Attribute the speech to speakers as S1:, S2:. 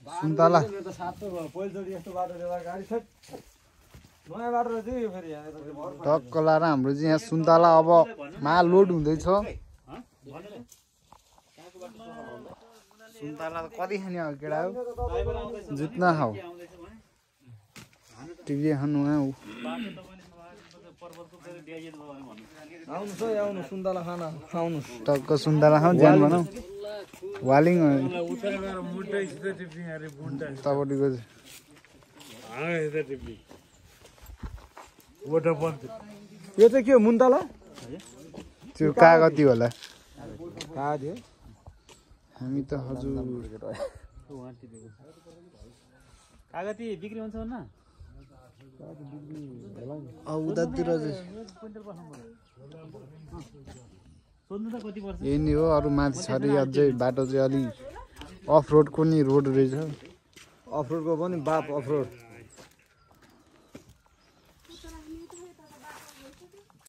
S1: सुन्तला टक्क लाएर हाम्रो चाहिँ यहाँ सुन्तला अब मा लोड हुँदैछ सुन्तला कति खाने हो केटा हो जितना खाऊ टिभी खानु टक्क सुन्तला खाऊ ज्यान भनौ वालिङ तपाईँको
S2: यो चाहिँ के हो मुन्तला
S1: त्यो कागती होला
S2: कागती
S1: हामी त हजुर
S3: कागती बिक्री हुन्छ न
S1: उतातिर यही नै हो अरू माथि छ अरे अझै बाटो चाहिँ अलि अफ रोडको नि रोड रहेछ
S2: अफ रोडको पनि बाप अफ रोड